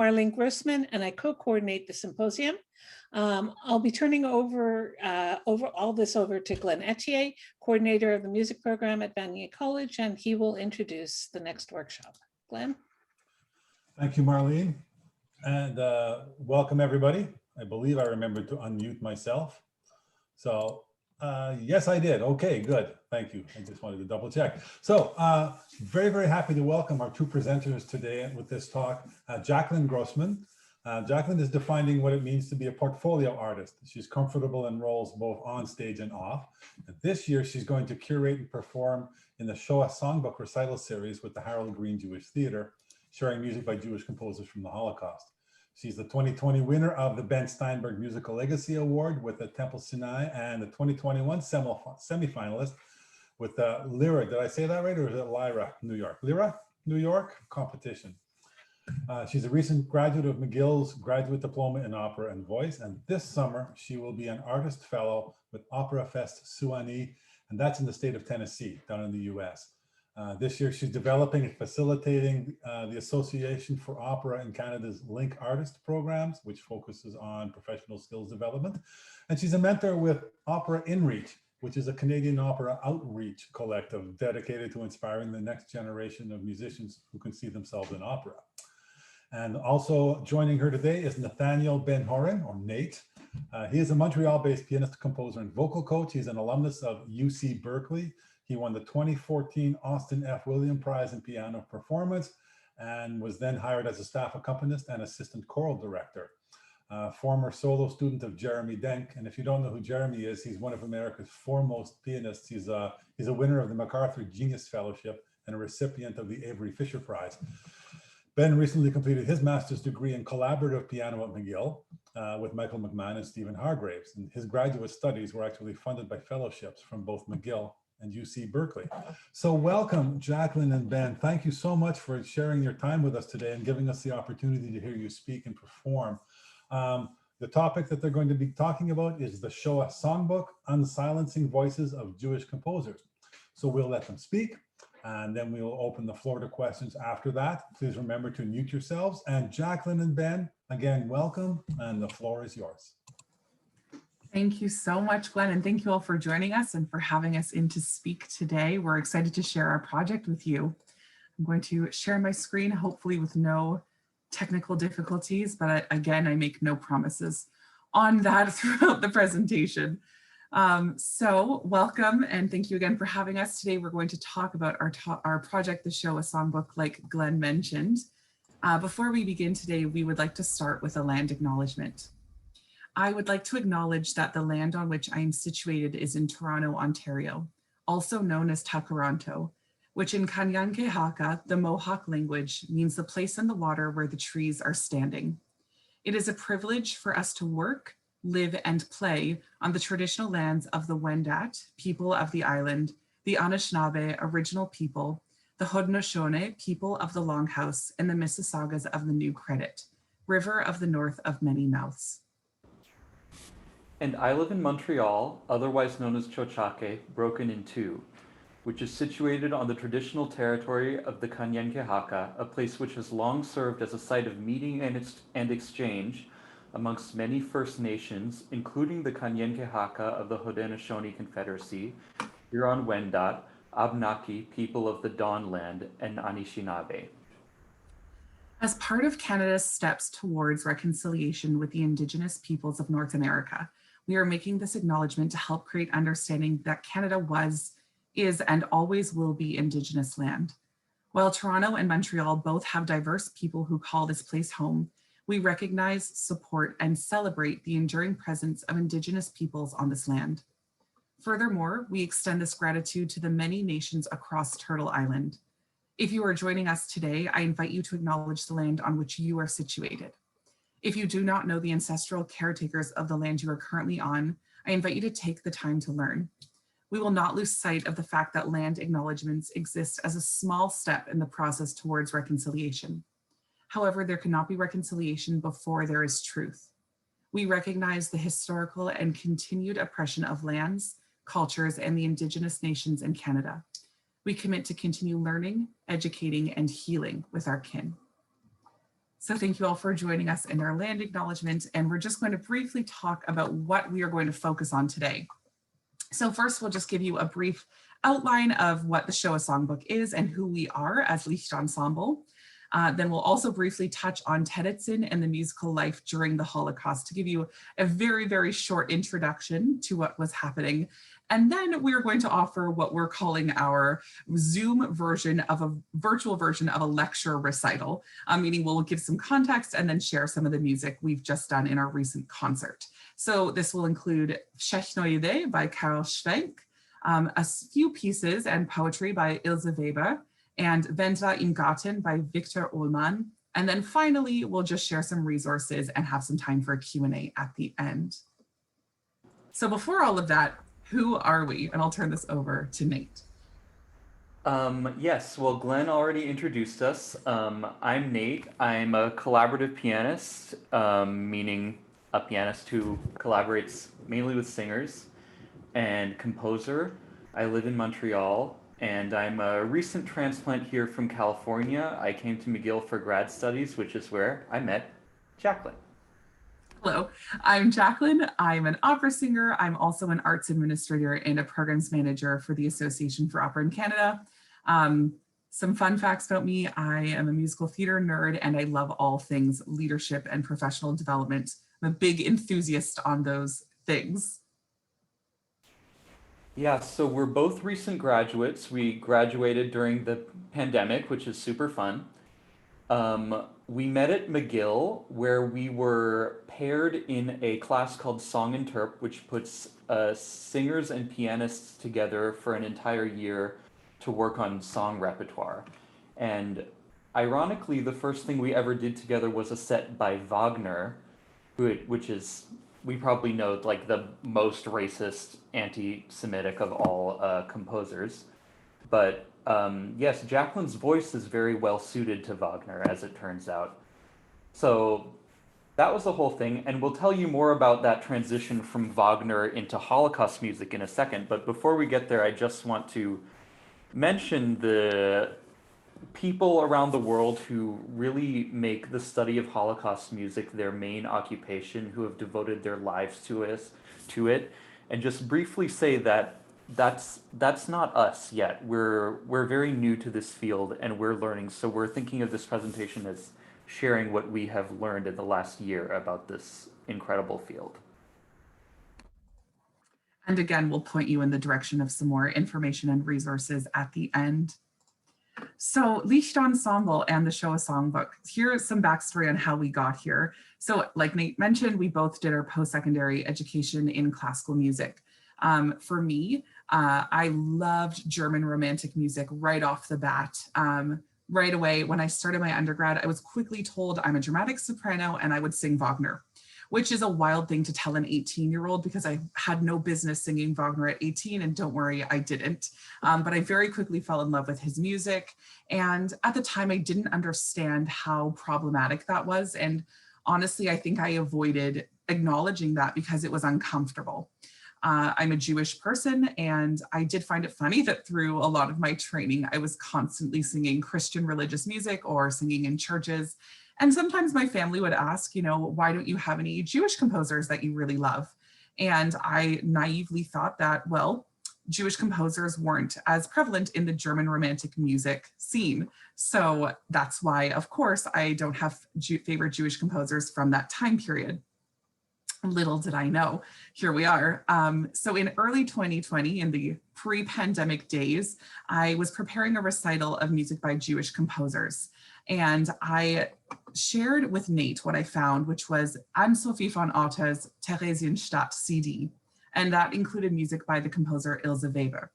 Marlene Grossman, and I co-coordinate the symposium. I'll be turning over all this over to Glenn Etier, coordinator of the music program at Vanier College, and he will introduce the next workshop. Glenn? Thank you, Marlene, and welcome everybody. I believe I remembered to unmute myself. So yes, I did. Okay, good. Thank you. I just wanted to double check. So very, very happy to welcome our two presenters today with this talk, Jaclyn Grossman. Jaclyn is defining what it means to be a portfolio artist. She's comfortable in roles both on stage and off. And this year, she's going to curate and perform in the Shoah Songbook recital series with the Harold Green Jewish Theater, sharing music by Jewish composers from the Holocaust. She's the 2020 winner of the Ben Steinberg Musical Legacy Award with the Temple Sinai, and the 2021 semifinalist with the Lyra, did I say that right, or is it Lyra, New York? Lyra, New York competition. She's a recent graduate of McGill's Graduate Diploma in Opera and Voice, and this summer she will be an artist fellow with Opera Fest Suwannee, and that's in the state of Tennessee, down in the US. This year, she's developing and facilitating the Association for Opera in Canada's Link Artist programs, which focuses on professional skills development. And she's a mentor with Opera InReach, which is a Canadian opera outreach collective dedicated to inspiring the next generation of musicians who can see themselves in opera. And also joining her today is Nathaniel Ben-Horin, or Nate. He is a Montreal-based pianist, composer, and vocal coach. He's an alumnus of UC Berkeley. He won the 2014 Austin F. William Prize in Piano Performance and was then hired as a staff accompanist and assistant choral director. Former solo student of Jeremy Denk. And if you don't know who Jeremy is, he's one of America's foremost pianists. He's a winner of the MacArthur Genius Fellowship and a recipient of the Avery Fisher Prize. Ben recently completed his master's degree in collaborative piano at McGill with Michael McMahon and Stephen Hargreaves. And his graduate studies were actually funded by fellowships from both McGill and UC Berkeley. So welcome, Jaclyn and Ben. Thank you so much for sharing your time with us today and giving us the opportunity to hear you speak and perform. The topic that they're going to be talking about is the Shoah Songbook, Unsilencing Voices of Jewish Composers. So we'll let them speak, and then we'll open the floor to questions after that. Please remember to mute yourselves. And Jaclyn and Ben, again, welcome, and the floor is yours. Thank you so much, Glenn, and thank you all for joining us and for having us in to speak today. We're excited to share our project with you. I'm going to share my screen, hopefully with no technical difficulties, but again, I make no promises on that throughout the presentation. So welcome, and thank you again for having us. Today, we're going to talk about our project, the Shoah Songbook, like Glenn mentioned. Before we begin today, we would like to start with a land acknowledgement. I would like to acknowledge that the land on which I am situated is in Toronto, Ontario, also known as Takaranto, which in Kanyankehaka, the Mohawk language, means the place in the water where the trees are standing. It is a privilege for us to work, live, and play on the traditional lands of the Wendat, people of the island, the Anishinaabe, original people, the Haudenosaunee, people of the Longhouse, and the Mississaugas of the New Credit, river of the north of many mouths. And I live in Montreal, otherwise known as Tiohtià:ke, broken in two, which is situated on the traditional territory of the Kanyankehaka, a place which has long served as a site of meeting and exchange amongst many First Nations, including the Kanyankehaka of the Haudenosaunee Confederacy, Huron-Wendat, Abnaki, people of the Dawnland, and Anishinaabe. As part of Canada's steps towards reconciliation with the Indigenous peoples of North America, we are making this acknowledgement to help create understanding that Canada was, is, and always will be Indigenous land. While Toronto and Montreal both have diverse people who call this place home, we recognize, support, and celebrate the enduring presence of Indigenous peoples on this land. Furthermore, we extend this gratitude to the many nations across Turtle Island. If you are joining us today, I invite you to acknowledge the land on which you are situated. If you do not know the ancestral caretakers of the land you are currently on, I invite you to take the time to learn. We will not lose sight of the fact that land acknowledgements exist as a small step in the process towards reconciliation. However, there cannot be reconciliation before there is truth. We recognize the historical and continued oppression of lands, cultures, and the Indigenous nations in Canada. We commit to continue learning, educating, and healing with our kin. So thank you all for joining us in our land acknowledgement, and we're just going to briefly talk about what we are going to focus on today. So first, we'll just give you a brief outline of what the Shoah Songbook is and who we are as Licht Ensemble. Then we'll also briefly touch on Terezin and the musical life during the Holocaust to give you a very, very short introduction to what was happening. And then we're going to offer what we're calling our Zoom version of a virtual version of a lecture recital, meaning we'll give some context and then share some of the music we've just done in our recent concert. So this will include Szechnoide by Karl Schwenk, a few pieces and poetry by Ilse Weber, and Wendler im Garten by Viktor Ullmann. And then finally, we'll just share some resources and have some time for a Q&A at the end. So before all of that, who are we? And I'll turn this over to Nate. Yes, well, Glenn already introduced us. I'm Nate. I'm a collaborative pianist, meaning a pianist who collaborates mainly with singers, and composer. I live in Montreal, and I'm a recent transplant here from California. I came to McGill for grad studies, which is where I met Jaclyn. Hello, I'm Jaclyn. I'm an opera singer. I'm also an arts administrator and a programs manager for the Association for Opera in Canada. Some fun facts about me: I am a musical theater nerd and I love all things leadership and professional development. I'm a big enthusiast on those things. Yeah, so we're both recent graduates. We graduated during the pandemic, which is super fun. We met at McGill, where we were paired in a class called Song Interp, which puts singers and pianists together for an entire year to work on song repertoire. And ironically, the first thing we ever did together was a set by Wagner, which is, we probably know, like the most racist, anti-Semitic of all composers. But yes, Jaclyn's voice is very well suited to Wagner, as it turns out. So that was the whole thing, and we'll tell you more about that transition from Wagner into Holocaust music in a second. But before we get there, I just want to mention the people around the world who really make the study of Holocaust music their main occupation, who have devoted their lives to it, and just briefly say that that's not us yet. We're very new to this field and we're learning. So we're thinking of this presentation as sharing what we have learned in the last year about this incredible field. And again, we'll point you in the direction of some more information and resources at the end. So Licht Ensemble and the Shoah Songbook. Here's some backstory on how we got here. So like Nate mentioned, we both did our post-secondary education in classical music. For me, I loved German Romantic music right off the bat. Right away, when I started my undergrad, I was quickly told I'm a dramatic soprano and I would sing Wagner, which is a wild thing to tell an 18-year-old because I had no business singing Wagner at 18, and don't worry, I didn't. But I very quickly fell in love with his music. And at the time, I didn't understand how problematic that was. And honestly, I think I avoided acknowledging that because it was uncomfortable. I'm a Jewish person, and I did find it funny that through a lot of my training, I was constantly singing Christian religious music or singing in churches. And sometimes my family would ask, you know, why don't you have any Jewish composers that you really love? And I naively thought that, well, Jewish composers weren't as prevalent in the German Romantic music scene. So that's why, of course, I don't have favorite Jewish composers from that time period. Little did I know, here we are. So in early 2020, in the pre-pandemic days, I was preparing a recital of music by Jewish composers. And I shared with Nate what I found, which was Anne-Sophie von Otter's Theresienstadt CD. And that included music by the composer Ilse Weber.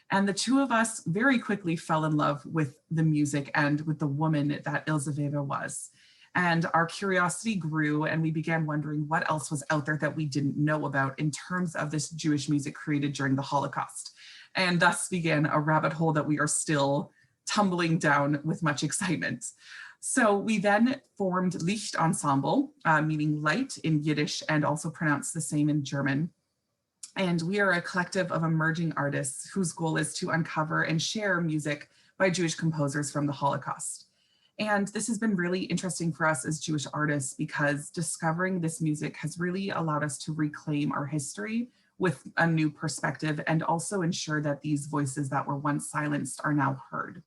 And the two of us very quickly fell in love with the music and with the woman that Ilse Weber was. And our curiosity grew, and we began wondering what else was out there that we didn't know about in terms of this Jewish music created during the Holocaust. And thus began a rabbit hole that we are still tumbling down with much excitement. So we then formed Licht Ensemble, meaning light in Yiddish and also pronounced the same in German. And we are a collective of emerging artists whose goal is to uncover and share music by Jewish composers from the Holocaust. And this has been really interesting for us as Jewish artists because discovering this music has really allowed us to reclaim our history with a new perspective and also ensure that these voices that were once silenced are now heard.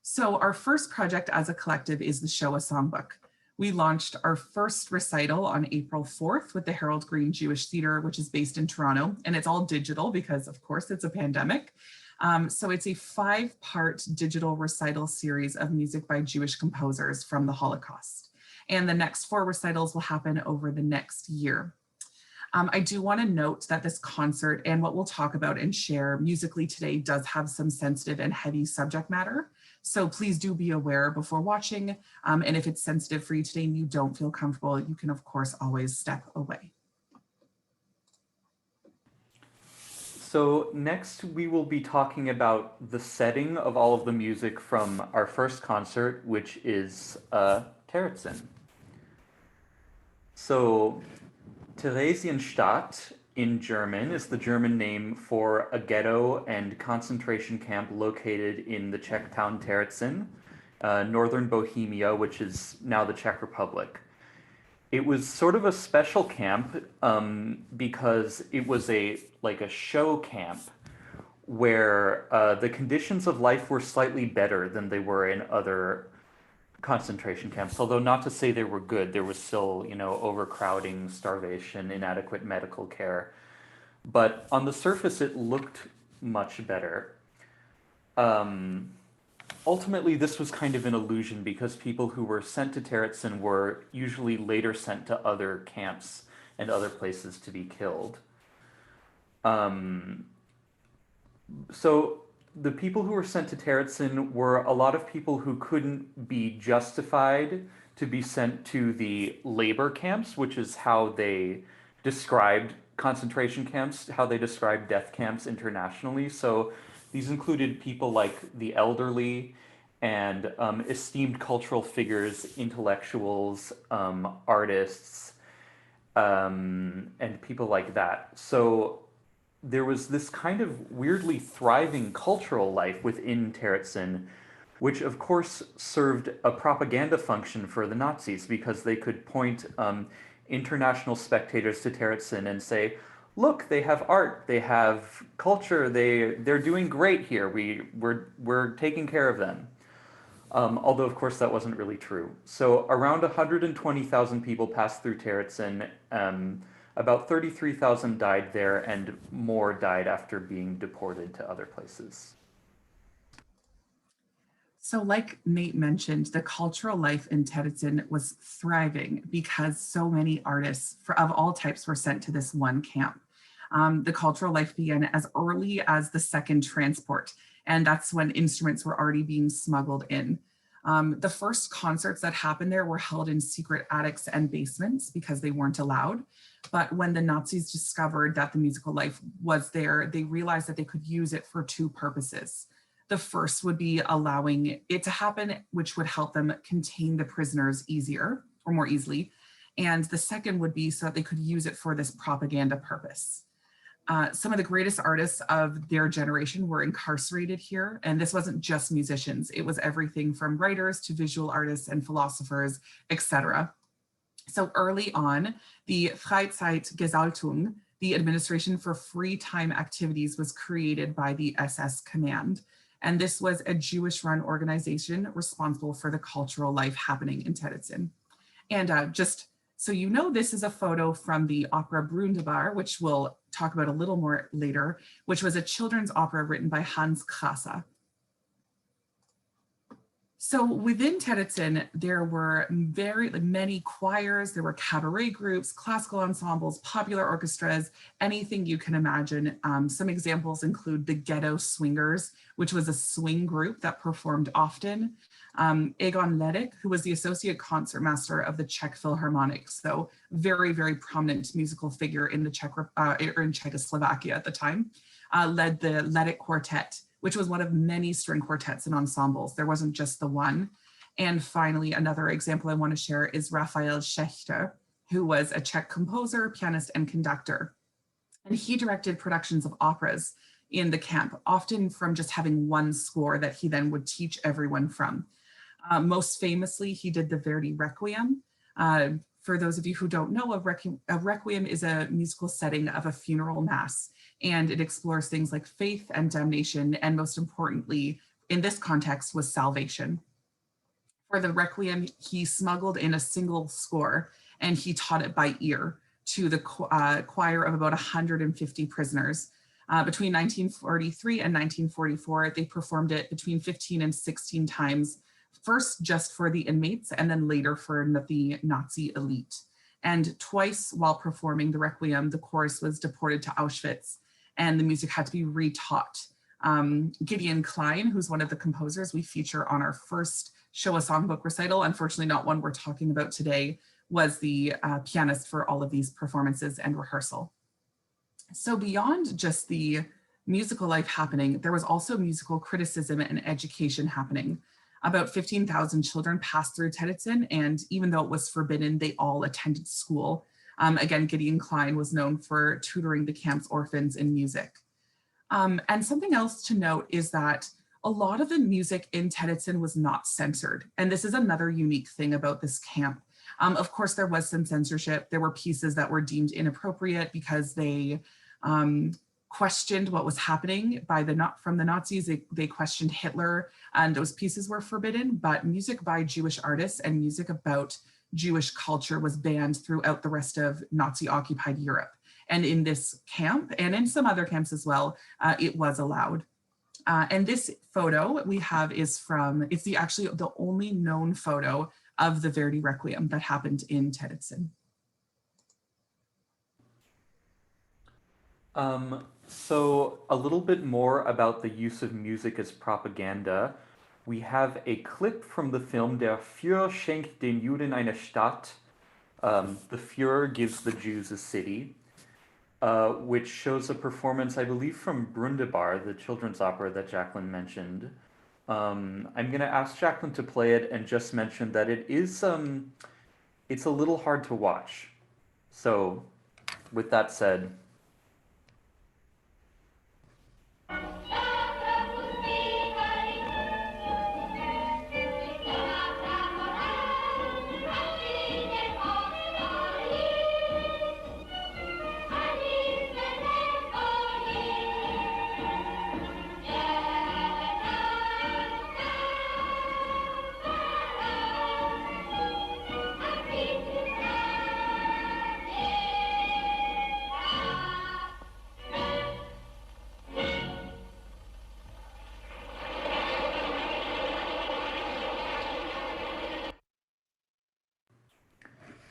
So our first project as a collective is the Shoah Songbook. We launched our first recital on April 4th with the Harold Green Jewish Theatre, which is based in Toronto, and it's all digital because of course it's a pandemic. So it's a 5-part digital recital series of music by Jewish composers from the Holocaust. And the next 4 recitals will happen over the next year. I do want to note that this concert and what we'll talk about and share musically today does have some sensitive and heavy subject matter. So please do be aware before watching. And if it's sensitive for you today and you don't feel comfortable, you can of course always step away. So next we will be talking about the setting of all of the music from our first concert, which is Terezin. So Theresienstadt in German is the German name for a ghetto and concentration camp located in the Czech town Terezin, northern Bohemia, which is now the Czech Republic. It was sort of a special camp because it was a show camp where the conditions of life were slightly better than they were in other concentration camps, although not to say they were good. There was still, overcrowding, starvation, inadequate medical care. But on the surface, it looked much better. Ultimately, this was kind of an illusion because people who were sent to Terezin were usually later sent to other camps and other places to be killed. So the people who were sent to Terezin were a lot of people who couldn't be justified to be sent to the labor camps, which is how they described concentration camps, how they described death camps internationally. So these included people like the elderly and esteemed cultural figures, intellectuals, artists, and people like that. So there was this kind of weirdly thriving cultural life within Terezin, which of course served a propaganda function for the Nazis because they could point international spectators to Terezin and say, look, they have art, they have culture, they're doing great here, we're taking care of them. Although of course that wasn't really true. So around 120,000 people passed through Terezin. About 33,000 died there and more died after being deported to other places. So like Nate mentioned, the cultural life in Terezin was thriving because so many artists of all types were sent to this one camp. The cultural life began as early as the second transport, and that's when instruments were already being smuggled in. The first concerts that happened there were held in secret attics and basements because they weren't allowed. But when the Nazis discovered that the musical life was there, they realized that they could use it for 2 purposes. The first would be allowing it to happen, which would help them contain the prisoners easier or more easily. And the second would be so that they could use it for this propaganda purpose. Some of the greatest artists of their generation were incarcerated here. And this wasn't just musicians. It was everything from writers to visual artists and philosophers, etc. So early on, the Freizeitgestaltung, the Administration for Free Time Activities, was created by the SS Command. And this was a Jewish-run organization responsible for the cultural life happening in Terezin. And just so you know, this is a photo from the opera Brundebar, which we'll talk about a little more later, which was a children's opera written by Hans Krasa. So within Terezin, there were very many choirs, there were cabaret groups, classical ensembles, popular orchestras, anything you can imagine. Some examples include the Ghetto Swingers, which was a swing group that performed often. Egon Ledek, who was the associate concertmaster of the Czech Philharmonic, so very, very prominent musical figure in the in Czechoslovakia at the time, led the Ledek Quartet, which was one of many string quartets and ensembles. There wasn't just the one. And finally, another example I want to share is Raphael Schechter, who was a Czech composer, pianist, and conductor. And he directed productions of operas in the camp, often from just having one score that he then would teach everyone from. Most famously, he did the Verdi Requiem. For those of you who don't know, a requiem is a musical setting of a funeral mass, and it explores things like faith and damnation, and most importantly, in this context, was salvation. For the Requiem, he smuggled in a single score, and he taught it by ear to the choir of about 150 prisoners. Between 1943 and 1944, they performed it between 15 and 16 times, first just for the inmates and then later for the Nazi elite. And twice while performing the Requiem, the chorus was deported to Auschwitz and the music had to be retaught. Gideon Klein, who's one of the composers we feature on our first Shoah Songbook recital, unfortunately not one we're talking about today, was the pianist for all of these performances and rehearsal. So beyond just the musical life happening, there was also musical criticism and education happening. About 15,000 children passed through Teddyson, and even though it was forbidden, they all attended school. Again, Gideon Klein was known for tutoring the camp's orphans in music. And something else to note is that a lot of the music in Teddyson was not censored. And this is another unique thing about this camp. Of course, there was some censorship. There were pieces that were deemed inappropriate because they questioned what was happening from the Nazis. They questioned Hitler, and those pieces were forbidden, but music by Jewish artists and music about Jewish culture was banned throughout the rest of Nazi-occupied Europe. And in this camp, and in some other camps as well, it was allowed. And this photo we have is actually the only known photo of the Verdi Requiem that happened in Teddyson. So a little bit more about the use of music as propaganda. We have a clip from the film Der Führer schenkt den Juden eine Stadt. The Führer gives the Jews a city, which shows a performance, I believe, from Brundebar, the children's opera that Jaclyn mentioned. I'm going to ask Jaclyn to play it and just mention that it's a little hard to watch. So with that said,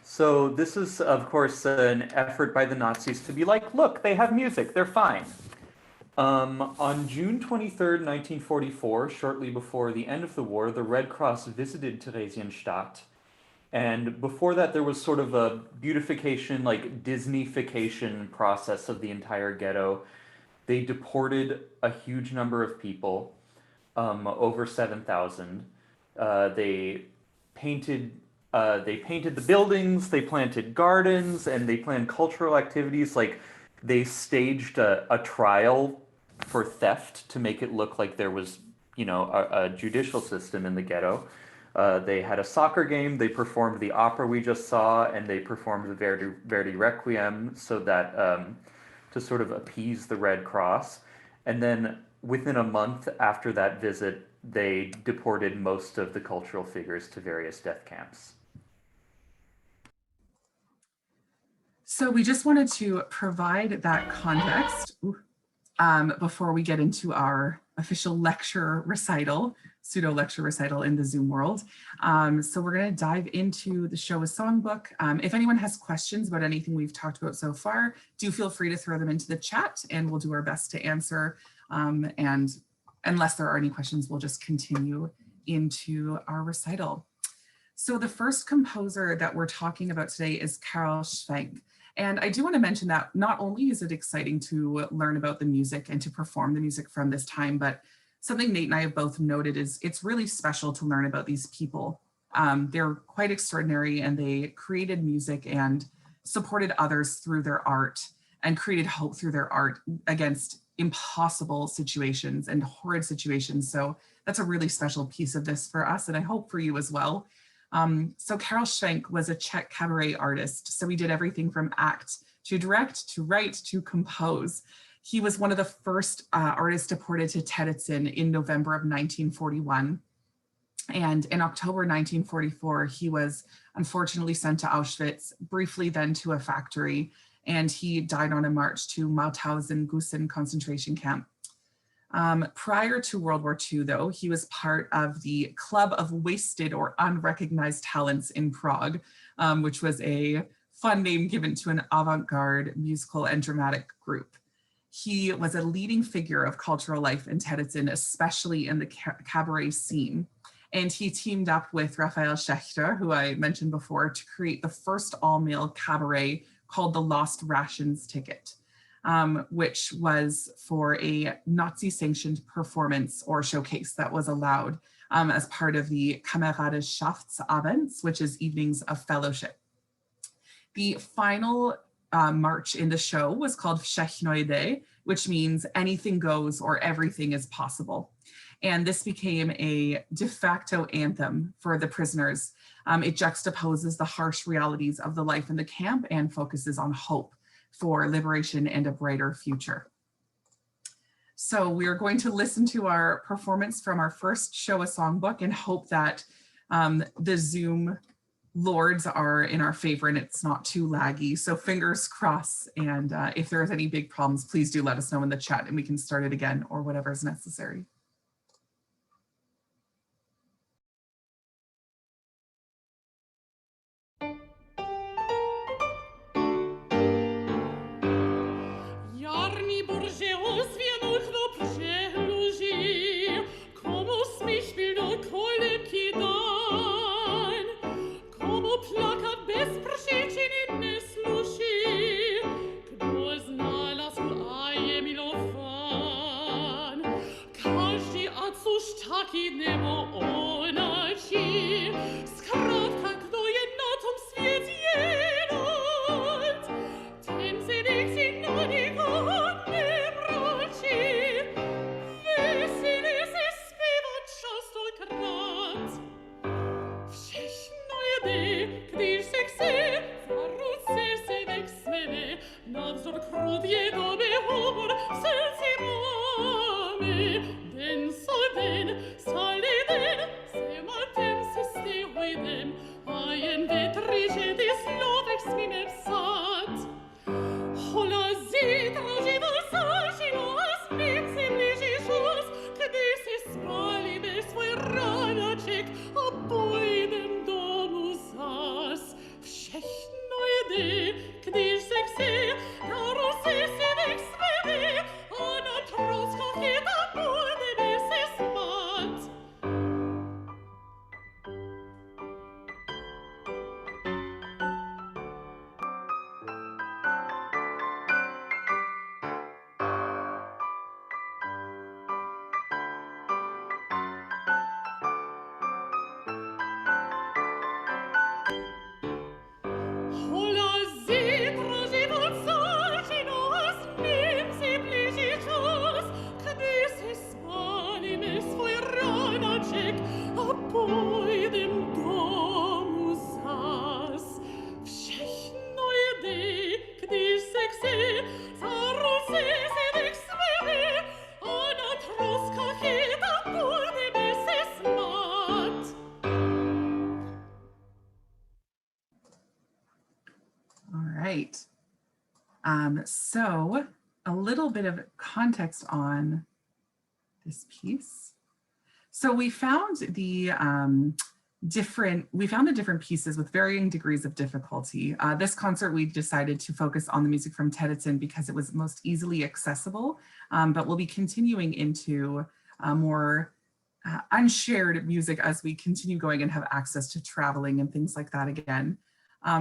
so this is, of course, an effort by the Nazis to be like, look, they have music, they're fine. On June 23rd, 1944, shortly before the end of the war, the Red Cross visited Theresienstadt. And before that, there was sort of a beautification, like Disneyfication process of the entire ghetto. They deported a huge number of people, over 7,000. They painted the buildings, they planted gardens, and they planned cultural activities. Like they staged a trial for theft to make it look like there was, a judicial system in the ghetto. They had a soccer game, they performed the opera we just saw, and they performed the Verdi Requiem so that to sort of appease the Red Cross. And then within a month after that visit, they deported most of the cultural figures to various death camps. So we just wanted to provide that context before we get into our official lecture recital, pseudo lecture recital in the Zoom world. So we're going to dive into the Shoah Songbook. If anyone has questions about anything we've talked about so far, do feel free to throw them into the chat and we'll do our best to answer. And unless there are any questions, we'll just continue into our recital. So the first composer that we're talking about today is Karl Schwenk. And I do want to mention that not only is it exciting to learn about the music and to perform the music from this time, but something Nate and I have both noted is it's really special to learn about these people. They're quite extraordinary and they created music and supported others through their art and created hope through their art against impossible situations and horrid situations. So that's a really special piece of this for us, and I hope for you as well. So Karel Schwenk was a Czech cabaret artist. So he did everything from act to direct, to write, to compose. He was one of the first artists deported to Terezin in November of 1941. And in October 1944, he was unfortunately sent to Auschwitz, briefly then to a factory, and he died on a march to Mauthausen-Gusen concentration camp. Prior to World War II, though, he was part of the Club of Wasted or Unrecognized Talents in Prague, which was a fun name given to an avant-garde musical and dramatic group. He was a leading figure of cultural life in Terezin, especially in the cabaret scene. And he teamed up with Raphael Schechter, who I mentioned before, to create the first all-male cabaret called the Lost Rations Ticket, which was for a Nazi-sanctioned performance or showcase that was allowed as part of the Kameradschaftsabends, which is evenings of fellowship. The final march in the show was called Všechno, which means anything goes or everything is possible. And this became a de facto anthem for the prisoners. It juxtaposes the harsh realities of the life in the camp and focuses on hope for liberation and a brighter future. So we are going to listen to our performance from our first Shoah songbook and hope that the Zoom lords are in our favor and it's not too laggy. So fingers crossed. And if there's any big problems, please do let us know in the chat and we can start it again or whatever is necessary. So a little bit of context on this piece. So we found the different pieces with varying degrees of difficulty. This concert, we decided to focus on the music from Terezin because it was most easily accessible, but we'll be continuing into more unshared music as we continue going and have access to traveling and things like that again.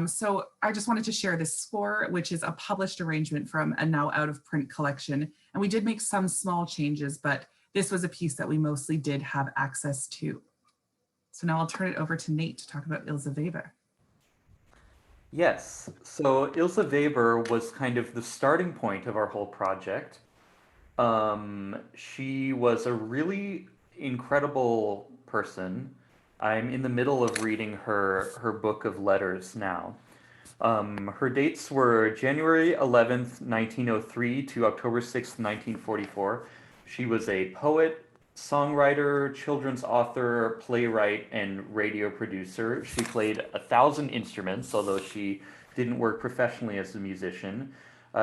So I just wanted to share this score, which is a published arrangement from a now out of print collection. And we did make some small changes, but this was a piece that we mostly did have access to. So now I'll turn it over to Nate to talk about Ilse Weber. Yes, so Ilse Weber was kind of the starting point of our whole project. She was a really incredible person. I'm in the middle of reading her book of letters now. Her dates were January 11th, 1903 to October 6th, 1944. She was a poet, songwriter, children's author, playwright, and radio producer. She played 1,000 instruments, although she didn't work professionally as a musician.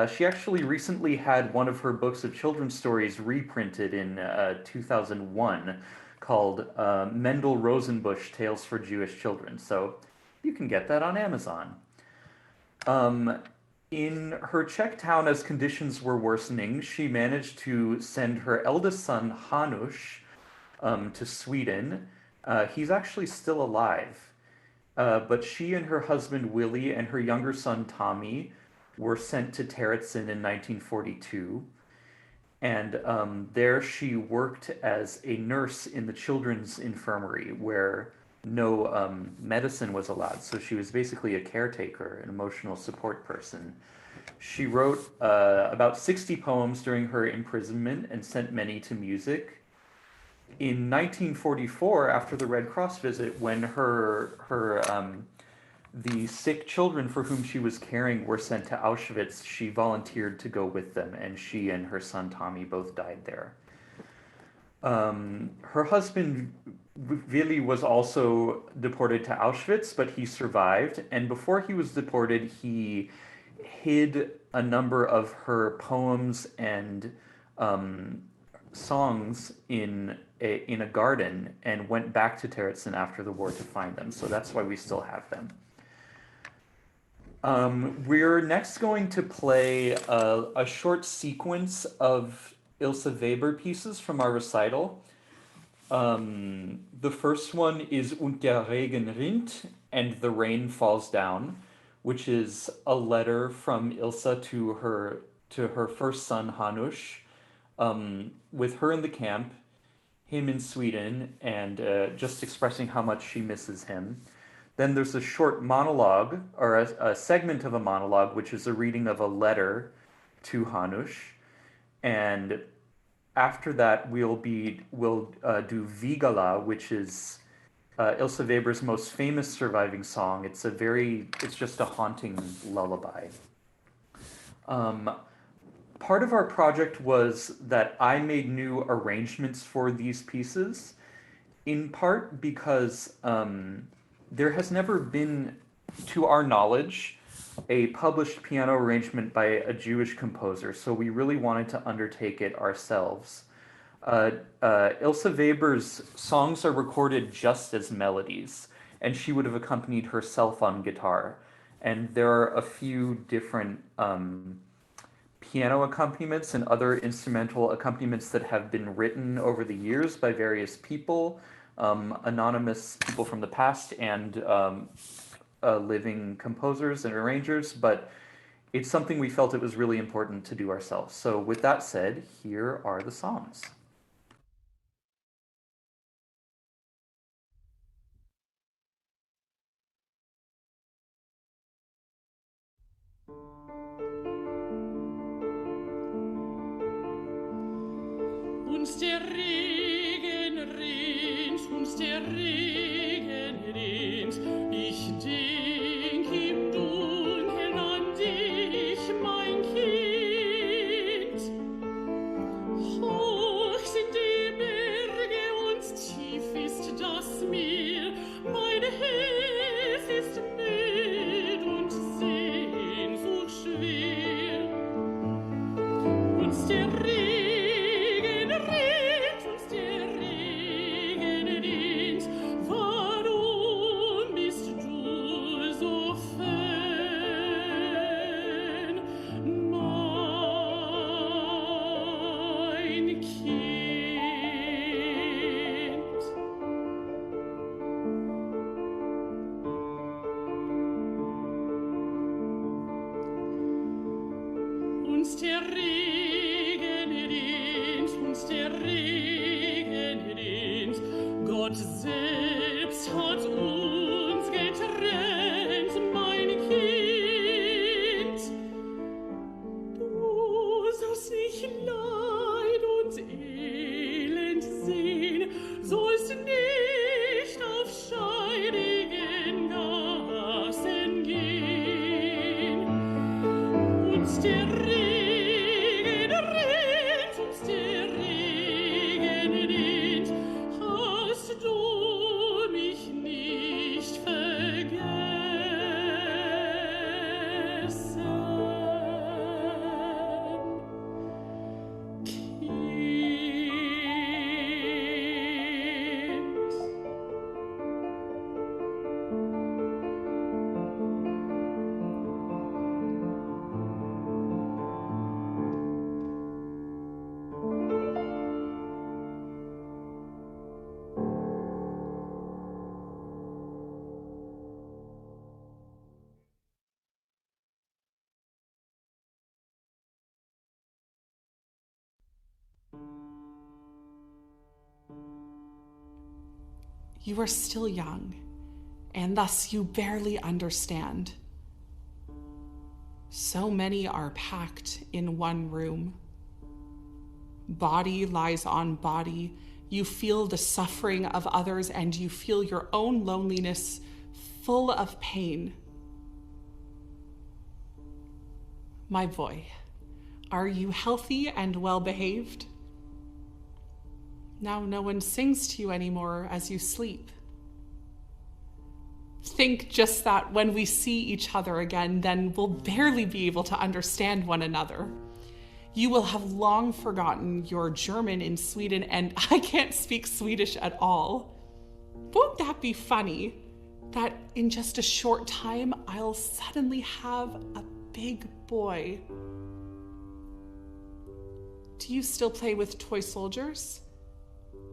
She actually recently had one of her books of children's stories reprinted in 2001 called Mendel Rosenbusch Tales for Jewish Children. So you can get that on Amazon. In her Czech town, as conditions were worsening, she managed to send her eldest son, Hanush, to Sweden. He's actually still alive. But she and her husband, Willie, and her younger son, Tommy, were sent to Terezin in 1942. And there she worked as a nurse in the children's infirmary where no medicine was allowed. So she was basically a caretaker, an emotional support person. She wrote about 60 poems during her imprisonment and sent many to music. In 1944, after the Red Cross visit, when the sick children for whom she was caring were sent to Auschwitz, she volunteered to go with them, and she and her son Tommy both died there. Her husband Willy was also deported to Auschwitz, but he survived. And before he was deported, he hid a number of her poems and songs in a garden and went back to Terezin after the war to find them. So that's why we still have them. We're next going to play a short sequence of Ilse Weber pieces from our recital. The first one is Und der Regen rinnt, and the rain falls down, which is a letter from Ilse to her first son Hanush, with her in the camp, him in Sweden, and just expressing how much she misses him. Then there's a short monologue, or a segment of a monologue, which is a reading of a letter to Hanush. And after that, we'll do Vigala, which is Ilse Weber's most famous surviving song. It's just a haunting lullaby. Part of our project was that I made new arrangements for these pieces, in part because there has never been, to our knowledge, a published piano arrangement by a Jewish composer, so we really wanted to undertake it ourselves. Ilse Weber's songs are recorded just as melodies, and she would have accompanied herself on guitar. And there are a few different piano accompaniments and other instrumental accompaniments that have been written over the years by various people, anonymous people from the past and living composers and arrangers, but it's something we felt it was really important to do ourselves. So with that said, here are the songs. Und der Regen rinnt, und der Regen rinnt, ich denk im Dunkeln an dich, mein Kind. Hoch sind die Berge und tief ist das Meer, mein Herz ist müd und Sehnsucht schwer. Und der Regen rinnt, und der Regen rinnt, warum bist du so fern, mein Kind? Und der Regen rinnt, und der Regen rinnt, Gott selbst hat uns getrennt, mein Kind. Du sollst nicht leiden, uns der Regen rinnt, uns der Regen rinnt, hast du mich nicht vergessen. You are still young, and thus you barely understand. So many are packed in one room. Body lies on body. You feel the suffering of others, and you feel your own loneliness full of pain. My boy, are you healthy and well-behaved? Now no one sings to you anymore as you sleep. Think just that when we see each other again, then we'll barely be able to understand one another. You will have long forgotten your German in Sweden, and I can't speak Swedish at all. Won't that be funny? That in just a short time, I'll suddenly have a big boy. Do you still play with toy soldiers?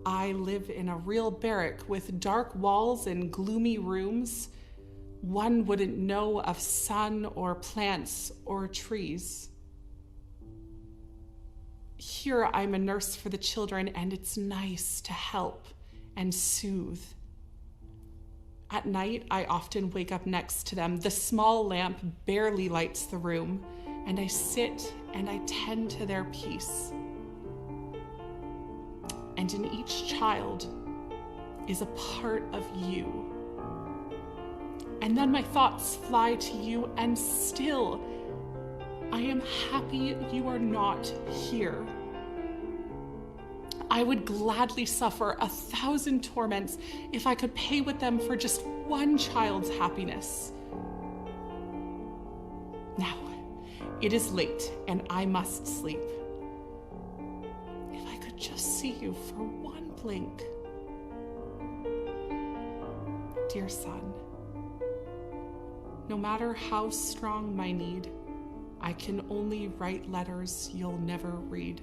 I live in a real barrack with dark walls and gloomy rooms. One wouldn't know of sun or plants or trees. Here I'm a nurse for the children, and it's nice to help and soothe. At night, I often wake up next to them. The small lamp barely lights the room, and I sit and I tend to their peace. And in each child is a part of you. And then my thoughts fly to you, and still, I am happy you are not here. I would gladly suffer 1,000 torments if I could pay with them for just one child's happiness. Now, it is late and I must sleep. If I could just see you for one blink. Dear son, no matter how strong my need, I can only write letters you'll never read.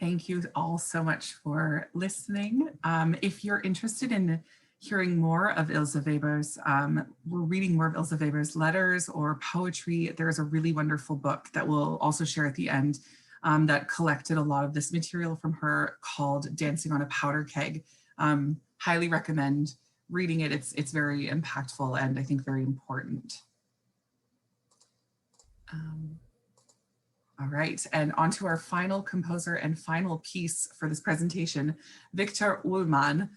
Thank you all so much for listening. If you're interested in hearing more of Ilse Weber's, we're reading more of Ilse Weber's letters or poetry, there's a really wonderful book that we'll also share at the end that collected a lot of this material from her called Dancing on a Powder Keg. Highly recommend reading it. It's very impactful and I think very important. All right, and on to our final composer and final piece for this presentation, Victor Ullmann.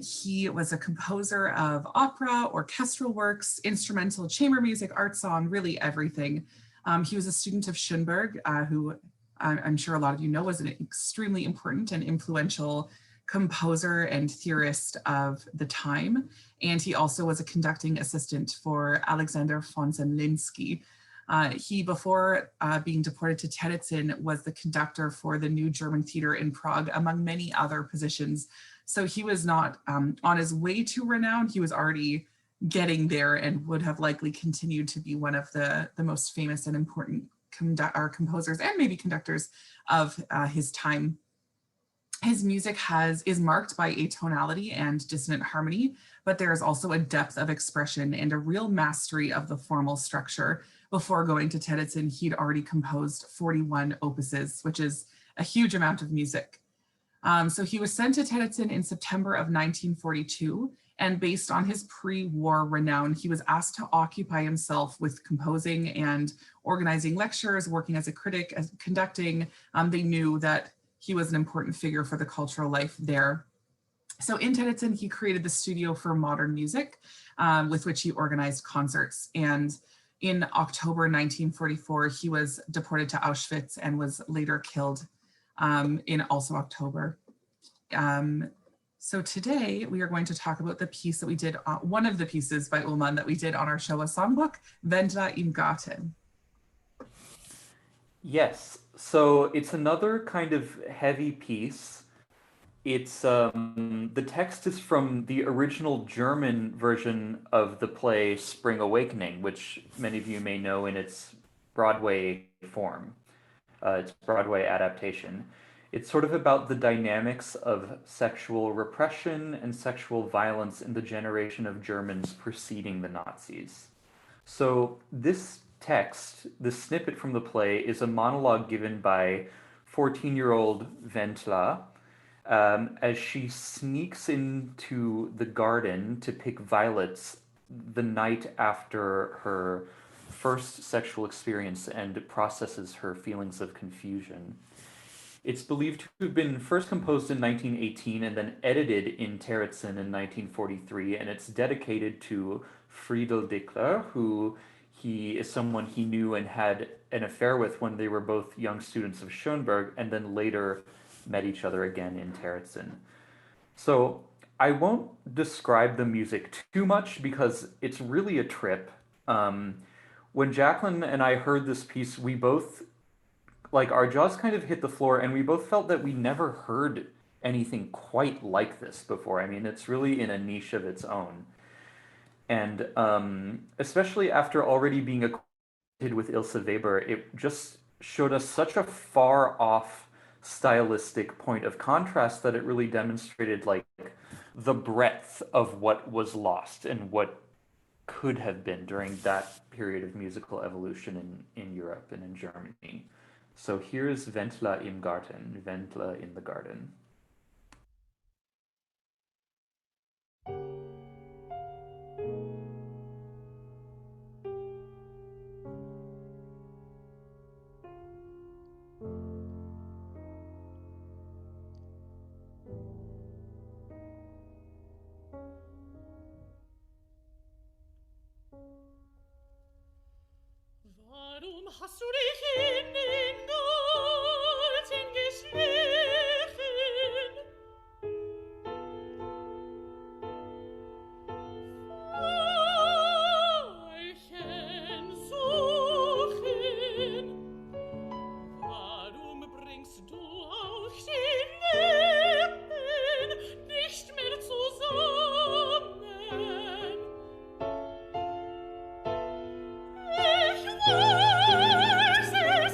He was a composer of opera, orchestral works, instrumental chamber music, art song, really everything. He was a student of Schoenberg, who I'm sure a lot of you know was an extremely important and influential composer and theorist of the time. And he also was a conducting assistant for Alexander von Zemlinsky. He, before being deported to Terezin, was the conductor for the New German Theater in Prague, among many other positions. So he was not on his way to renown, he was already getting there and would have likely continued to be one of the most famous and important composers and maybe conductors of his time. His music is marked by atonality and dissonant harmony, but there is also a depth of expression and a real mastery of the formal structure. Before going to Terezin, he'd already composed 41 opuses, which is a huge amount of music. So he was sent to Terezin in September of 1942, and based on his pre-war renown, he was asked to occupy himself with composing and organizing lectures, working as a critic, as conducting. They knew that he was an important figure for the cultural life there. So in Terezin, he created the Studio for Modern Music, with which he organized concerts. And in October 1944, he was deported to Auschwitz and was later killed in also October. So today we are going to talk about the piece that we did, one of the pieces by Ullmann that we did on our Shoah Songbook, Wendla im Garten. Yes, so it's another kind of heavy piece. It's the text is from the original German version of the play Spring Awakening, which many of you may know in its Broadway form, its Broadway adaptation. It's sort of about the dynamics of sexual repression and sexual violence in the generation of Germans preceding the Nazis. So this text, this snippet from the play, is a monologue given by 14-year-old Wendla, as she sneaks into the garden to pick violets the night after her first sexual experience and processes her feelings of confusion. It's believed to have been first composed in 1918 and then edited in Terezin in 1943, and it's dedicated to Friedel Dickler, who he is someone he knew and had an affair with when they were both young students of Schoenberg, and then later met each other again in Terezin. So I won't describe the music too much because it's really a trip. When Jaclyn and I heard this piece, we both, like, our jaws kind of hit the floor, and we both felt that we never heard anything quite like this before. I mean, it's really in a niche of its own. And especially after already being acquainted with Ilse Weber, it just showed us such a far off stylistic point of contrast that it really demonstrated like the breadth of what was lost and what could have been during that period of musical evolution in Europe and in Germany. So here's Wendla im Garten, Wendla in the garden. Warum hast du dich in den Garten geschlichen? Veilchen suchen. Warum bringst du auch die Lippen nicht mehr zusammen? Ich weiß es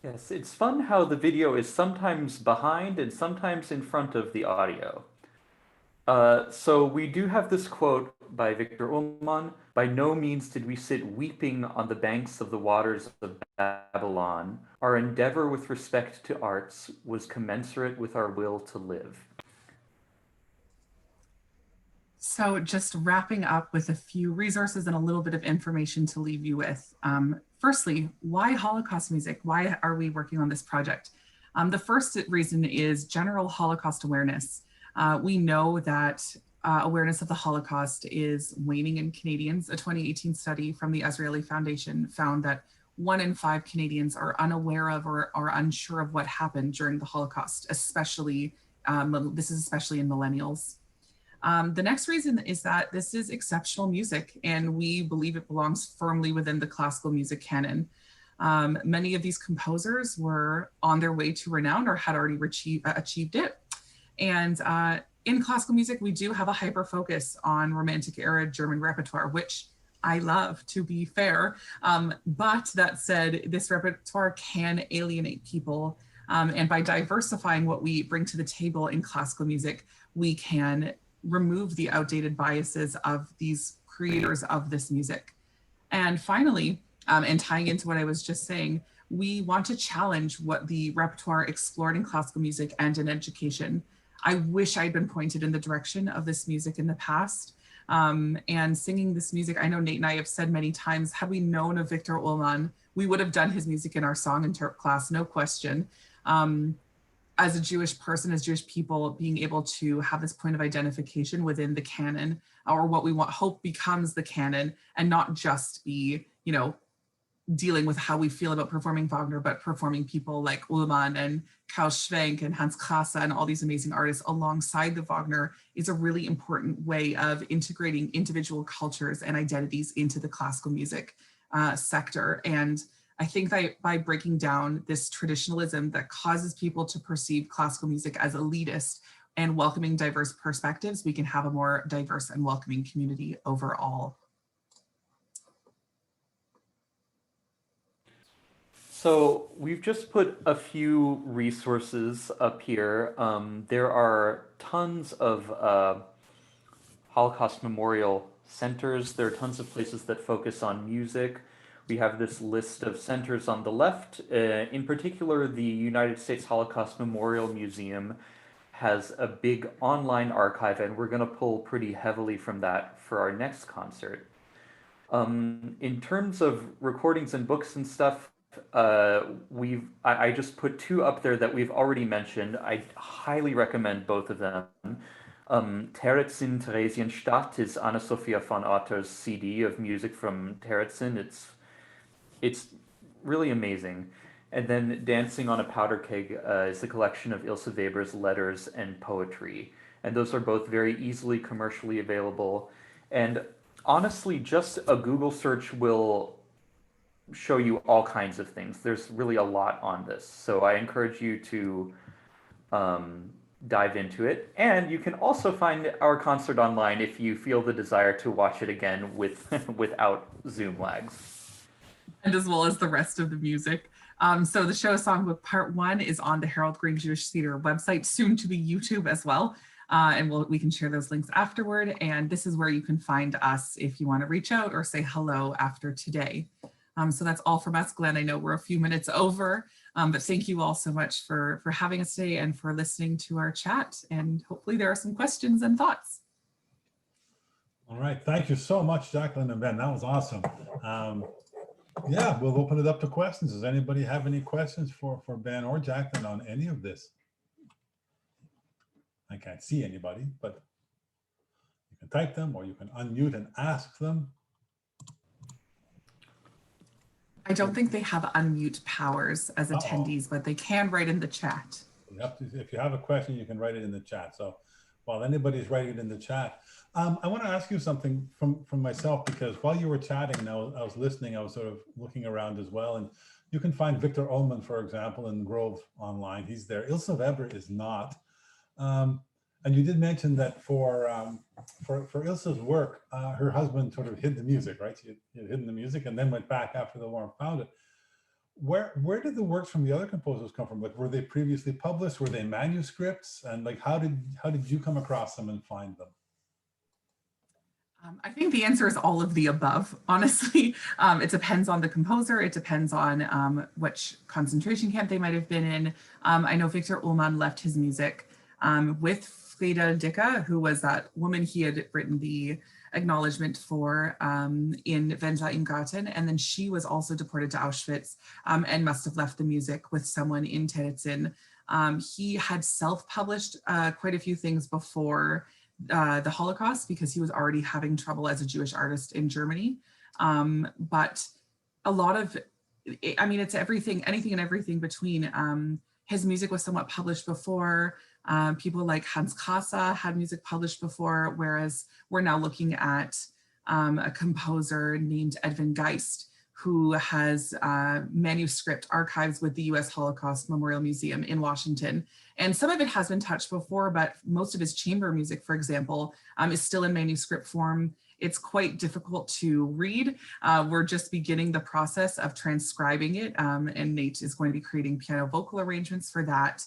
Yes, it's fun how the video is sometimes behind and sometimes in front of the audio. So we do have this quote by Victor Ullmann: "By no means did we sit weeping on the banks of the waters of Babylon. Our endeavor with respect to arts was commensurate with our will to live." So just wrapping up with a few resources and a little bit of information to leave you with. Firstly, why Holocaust music? Why are we working on this project? The first reason is general Holocaust awareness. We know that awareness of the Holocaust is waning in Canadians. A 2018 study from the Israeli Foundation found that 1 in 5 Canadians are unaware of or are unsure of what happened during the Holocaust, especially, this is especially in millennials. The next reason is that this is exceptional music, and we believe it belongs firmly within the classical music canon. Many of these composers were on their way to renown or had already achieved it. And in classical music, we do have a hyper focus on Romantic era German repertoire, which I love, to be fair. But that said, this repertoire can alienate people. And by diversifying what we bring to the table in classical music, we can remove the outdated biases of these creators of this music. And finally, and tying into what I was just saying, we want to challenge what the repertoire explored in classical music and in education. I wish I'd been pointed in the direction of this music in the past. And singing this music, I know Nate and I have said many times, had we known of Victor Ullmann, we would have done his music in our song interp class, no question. As a Jewish person, as Jewish people, being able to have this point of identification within the canon, or what we hope becomes the canon, and not just be, dealing with how we feel about performing Wagner, but performing people like Ullmann and Karl Schwenk and Hans Krasse and all these amazing artists alongside the Wagner, is a really important way of integrating individual cultures and identities into the classical music sector. And I think that by breaking down this traditionalism that causes people to perceive classical music as elitist and welcoming diverse perspectives, we can have a more diverse and welcoming community overall. So we've just put a few resources up here. There are tons of Holocaust memorial centers. There are tons of places that focus on music. We have this list of centers on the left. In particular, the United States Holocaust Memorial Museum has a big online archive, and we're going to pull pretty heavily from that for our next concert. In terms of recordings and books and stuff, I just put 2 up there that we've already mentioned. I highly recommend both of them. Terezin Theresienstadt is Anna Sophia von Otter's CD of music from Terezin. It's really amazing. And then Dancing on a Powder Keg is a collection of Ilse Weber's letters and poetry. And those are both very easily commercially available. And honestly, just a Google search will show you all kinds of things. There's really a lot on this. So I encourage you to dive into it. And you can also find our concert online if you feel the desire to watch it again without Zoom lags. And as well as the rest of the music. So the Shoah Songbook Part 1 is on the Harold Green Jewish Theater website, soon to be YouTube as well. And we can share those links afterward. And this is where you can find us if you want to reach out or say hello after today. So that's all from us, Glenn. I know we're a few minutes over, but thank you all so much for having us today and for listening to our chat. And hopefully there are some questions and thoughts. All right. Thank you so much, Jaclyn and Ben. That was awesome. Yeah, we'll open it up to questions. Does anybody have any questions for Ben or Jaclyn on any of this? I can't see anybody, but you can type them or you can unmute and ask them. I don't think they have unmute powers as attendees, but they can write in the chat. If you have a question, you can write it in the chat. So while anybody's writing it in the chat, I want to ask you something from myself, because while you were chatting and I was listening, I was sort of looking around as well. And you can find Victor Ullmann, for example, in Grove online. He's there. Ilse Weber is not. And you did mention that for Ilse's work, her husband sort of hid the music, right? She had hidden the music and then went back after the war and found it. where did the works from the other composers come from? Like, were they previously published? Were they manuscripts? And like, how did you come across them and find them? I think the answer is all of the above, honestly. It depends on the composer. It depends on which concentration camp they might have been in. I know Victor Ullmann left his music with Frida Dicker, who was that woman he had written the acknowledgement for in Wendla im Garten. And then she was also deported to Auschwitz and must have left the music with someone in Terezin. He had self-published quite a few things before the Holocaust because he was already having trouble as a Jewish artist in Germany. But a lot of, I mean, it's everything, anything and everything between. His music was somewhat published before. People like Hans Kassa had music published before, whereas we're now looking at a composer named Edwin Geist, who has manuscript archives with the US Holocaust Memorial Museum in Washington. And some of it has been touched before, but most of his chamber music, for example, is still in manuscript form. It's quite difficult to read. We're just beginning the process of transcribing it, and Nate is going to be creating piano vocal arrangements for that.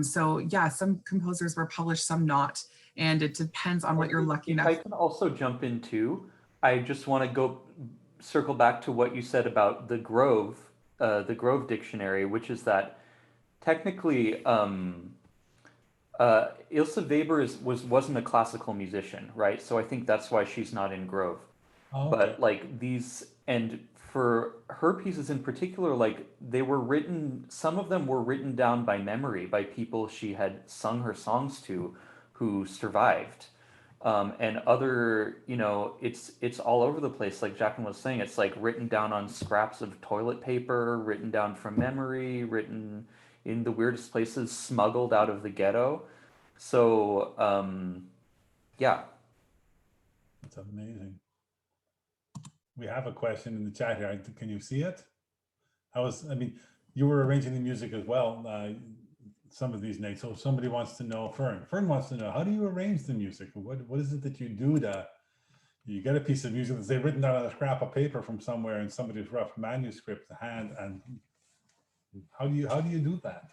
So yeah, some composers were published, some not, and it depends on what you're lucky enough. I can also jump in too. I just want to circle back to what you said about the Grove Dictionary, which is that technically Ilse Weber wasn't a classical musician, right? So I think that's why she's not in Grove. Oh, okay. But like these, and for her pieces in particular, like they were written, some of them were written down by memory by people she had sung her songs to who survived. And other, you know, it's all over the place. Like Jaclyn was saying, it's like written down on scraps of toilet paper, written down from memory, written in the weirdest places, smuggled out of the ghetto. So, yeah. That's amazing. We have a question in the chat here. Can you see it? I mean, you were arranging the music as well. Some of these, Nate. So if somebody wants to know, Fern wants to know, how do you arrange the music? What is it that you do you get a piece of music that's written down on a scrap of paper from somewhere in somebody's rough manuscript to hand, and how do you do that?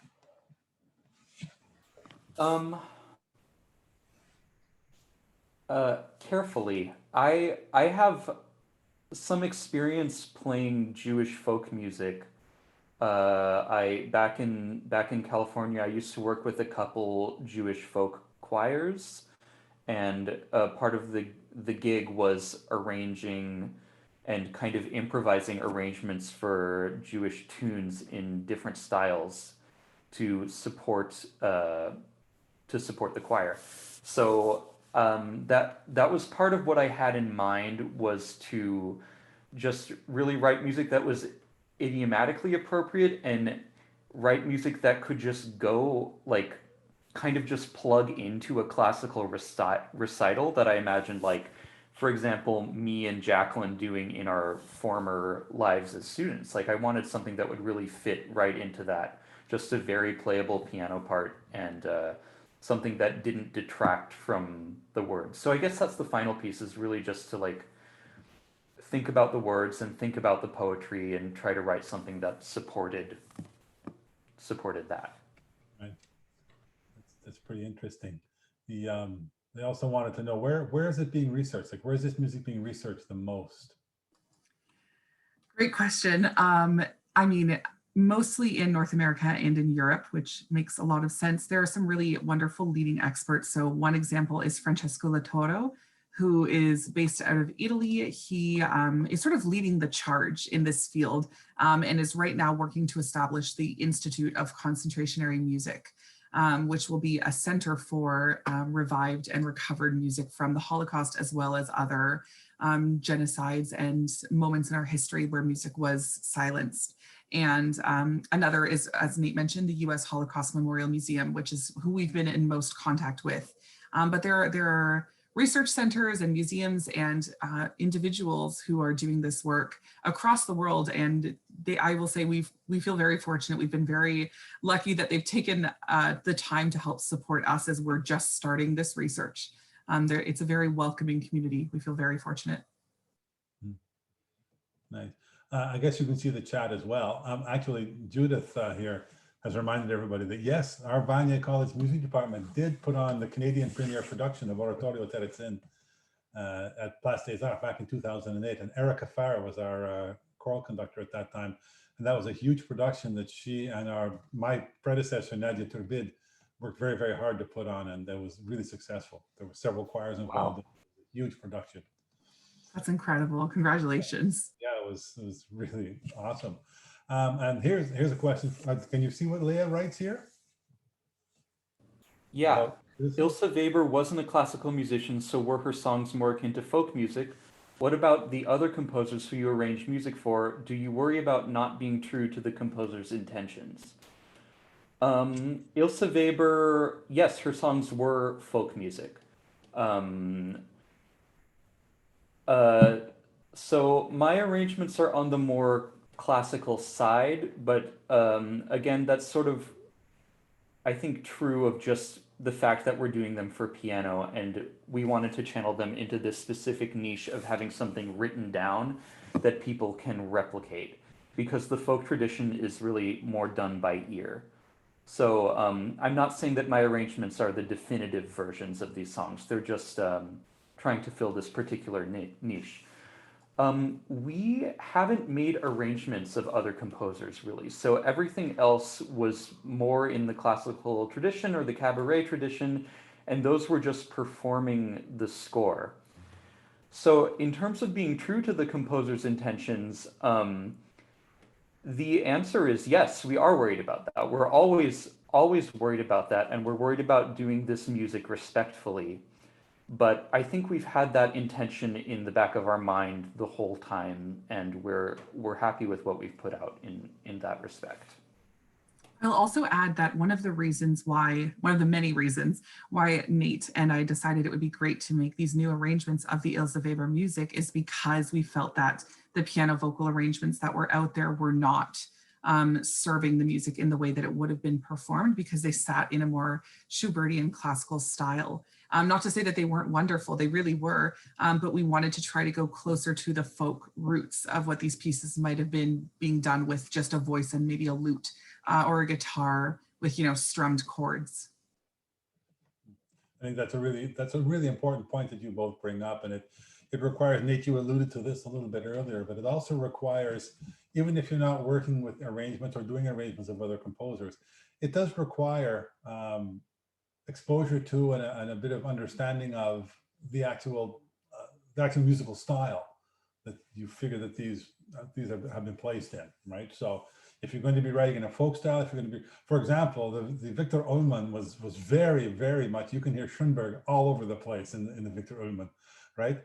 Carefully. I have some experience playing Jewish folk music. Back in California, I used to work with a couple Jewish folk choirs, and part of the gig was arranging and kind of improvising arrangements for Jewish tunes in different styles to support the choir. So that was part of what I had in mind, was to just really write music that was idiomatically appropriate and write music that could just go, like, kind of just plug into a classical recital that I imagined, like, for example, me and Jaclyn doing in our former lives as students. Like, I wanted something that would really fit right into that, just a very playable piano part, and something that didn't detract from the words. So I guess that's the final piece, is really just to, like, think about the words and think about the poetry and try to write something that supported that. Right. That's pretty interesting. They also wanted to know, where is it being researched? Like, where is this music being researched the most? Great question. I mean, mostly in North America and in Europe, which makes a lot of sense. There are some really wonderful leading experts. So one example is Francesco Latoro, who is based out of Italy. He is sort of leading the charge in this field, and is right now working to establish the Institute of Concentrationary Music, which will be a center for revived and recovered music from the Holocaust, as well as other genocides and moments in our history where music was silenced. And another is, as Nate mentioned, the US Holocaust Memorial Museum, which is who we've been in most contact with. But there are research centers and museums and individuals who are doing this work across the world. And I will say we feel very fortunate. We've been very lucky that they've taken the time to help support us as we're just starting this research. It's a very welcoming community. We feel very fortunate. Nice. I guess you can see the chat as well. Actually, Judith here has reminded everybody that yes, our Vanier College Music Department did put on the Canadian premiere production of Oratorio Teretzin at Place des Arts back in 2008. And Erica Farr was our choral conductor at that time. And that was a huge production that she and my predecessor, Nadia Turbid, worked very, very hard to put on, and that was really successful. There were several choirs involved. Wow. Huge production. That's incredible. Congratulations. Yeah, it was really awesome. And here's a question. Can you see what Leah writes here? Yeah. Ilse Weber wasn't a classical musician, so were her songs more akin to folk music? What about the other composers who you arrange music for? Do you worry about not being true to the composer's intentions? Ilse Weber, yes, her songs were folk music. So my arrangements are on the more classical side, but again, that's sort of, I think, true of just the fact that we're doing them for piano, and we wanted to channel them into this specific niche of having something written down that people can replicate, because the folk tradition is really more done by ear. So I'm not saying that my arrangements are the definitive versions of these songs. They're just trying to fill this particular niche. We haven't made arrangements of other composers, really. So everything else was more in the classical tradition or the cabaret tradition, and those were just performing the score. So in terms of being true to the composer's intentions, the answer is yes, we are worried about that. We're always worried about that, and we're worried about doing this music respectfully. But I think we've had that intention in the back of our mind the whole time, and we're happy with what we've put out in that respect. I'll also add that one of the many reasons why Nate and I decided it would be great to make these new arrangements of the Ilse Weber music is because we felt that the piano vocal arrangements that were out there were not serving the music in the way that it would have been performed, because they sat in a more Schubertian classical style. Not to say that they weren't wonderful, they really were, but we wanted to try to go closer to the folk roots of what these pieces might have been being done with just a voice and maybe a lute or a guitar with, strummed chords. I think that's a really important point that you both bring up, and it requires, Nate, you alluded to this a little bit earlier, but it also requires, even if you're not working with arrangements or doing arrangements of other composers, it does require exposure to and a bit of understanding of the actual musical style that you figure that these have been placed in, right? So if you're going to be writing in a folk style, if you're going to be, for example, the Victor Ullmann was very, very much, you can hear Schoenberg all over the place in the Victor Ullmann, right?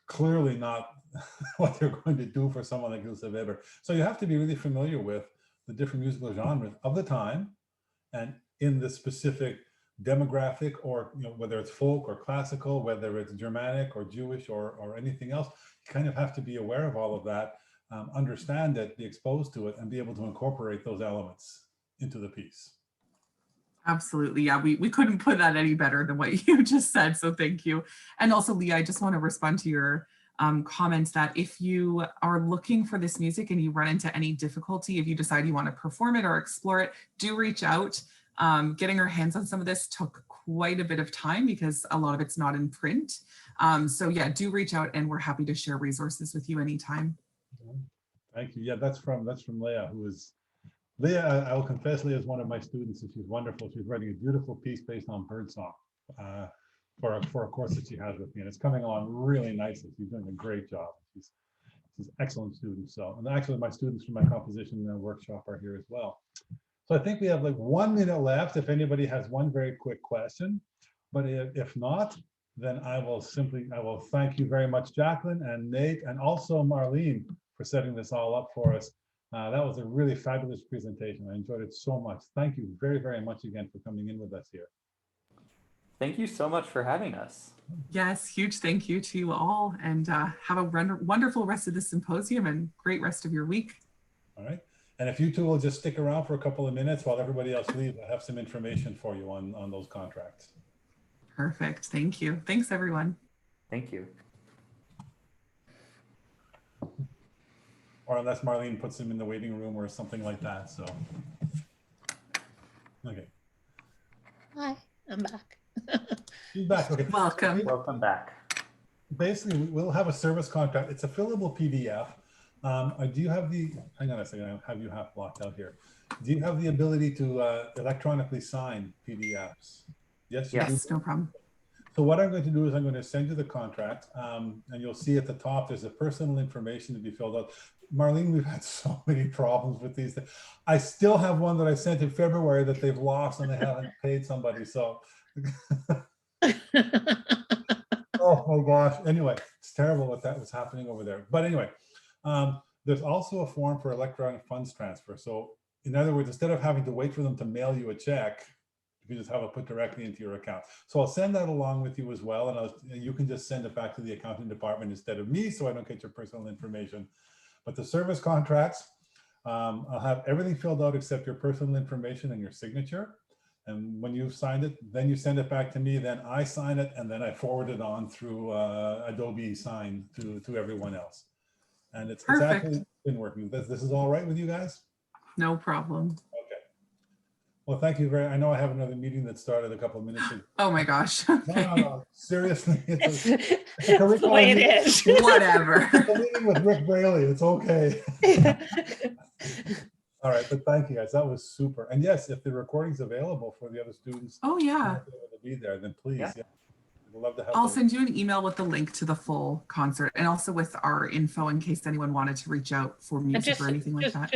Clearly not what they're going to do for someone like Ilse Weber. So you have to be really familiar with the different musical genres of the time, and in the specific demographic, or whether it's folk or classical, whether it's Germanic or Jewish or anything else, you kind of have to be aware of all of that, understand it, be exposed to it, and be able to incorporate those elements into the piece. Absolutely. Yeah, we couldn't put that any better than what you just said. So thank you. And also, Leah, I just want to respond to your comments that if you are looking for this music and you run into any difficulty, if you decide you want to perform it or explore it, do reach out. Getting our hands on some of this took quite a bit of time because a lot of it's not in print. So yeah, do reach out, and we're happy to share resources with you anytime. Thank you. Yeah, that's from Leah, Leah, I will confess, Leah is one of my students, and she's wonderful. She's writing a beautiful piece based on birdsong for a course that she has with me, and it's coming along really nicely. She's doing a great job. She's an excellent student. So, and actually my students from my composition workshop are here as well. So I think we have like 1 minute left if anybody has one very quick question, but if not, then I will thank you very much, Jaclyn and Nate, and also Marlene, for setting this all up for us. That was a really fabulous presentation. I enjoyed it so much. Thank you very, very much again for coming in with us here. Thank you so much for having us. Yes, huge thank you to you all, and have a wonderful rest of the symposium and great rest of your week. All right. And if you two will just stick around for a couple of minutes while everybody else leaves, I have some information for you on those contracts. Perfect. Thank you. Thanks, everyone. Thank you. or unless Marlene puts him in the waiting room or something like that, so. Okay, Hi, I'm back. he's back, okay. Welcome. Welcome back. Basically, we'll have a service contract. It's a fillable PDF. Do you have the, hang on a second, I have you half blocked out here. Do you have the ability to electronically sign PDFs? Yes, you do? Yes, no problem. So what I'm going to do is I'm going to send you the contract, and you'll see at the top, there's a personal information to be filled out. Marlene, we've had so many problems with these. I still have one that I sent in February that they've lost and they haven't paid somebody, so. Oh my gosh. Anyway, it's terrible what that was happening over there. But anyway, there's also a form for electronic funds transfer. So in other words, instead of having to wait for them to mail you a check, you can just have it put directly into your account. So I'll send that along with you as well. And you can just send it back to the accounting department instead of me, so I don't get your personal information. But the service contracts, I'll have everything filled out except your personal information and your signature. And when you've signed it, then you send it back to me, then I sign it, and then I forward it on through Adobe Sign to everyone else. And it's actually been working. This is all right with you guys? No problem. Okay. Well, thank you very, I know I have another meeting that started a couple of minutes ago. Oh my gosh. No, seriously. It's, It's it's the way it is. Whatever. It's a meeting with Rick Braley. It's okay. All right, but thank you guys. That was super. And yes, if the recording's available for the other students Oh yeah. to be there, then please. Yeah. Yeah. We'd love to have I'll those. send you an email with the link to the full concert and also with our info in case anyone wanted to reach out for And music or anything like that.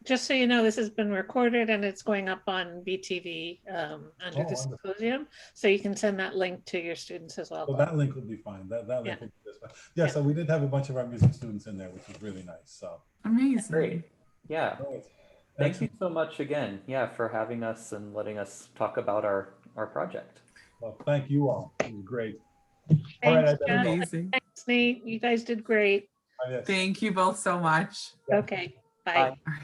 just so you know, this has been recorded and it's going up on BTV under Oh, the wonderful. symposium. So you can send that link to your students as well. So that link will be fine. That link Yeah. will be just fine. Yeah, so we did have a bunch of our music students in there, which was really nice. So Amazing. Great. Yeah. great. Thank you Excellent. so much again. Yeah, for having us and letting us talk about our project. Well, thank you all. It was great. All right, Thanks, I better go. Amazing. Thanks, Nate. You guys did great. Yes. Thank you both so much. Yeah. Okay, bye. Bye. All right.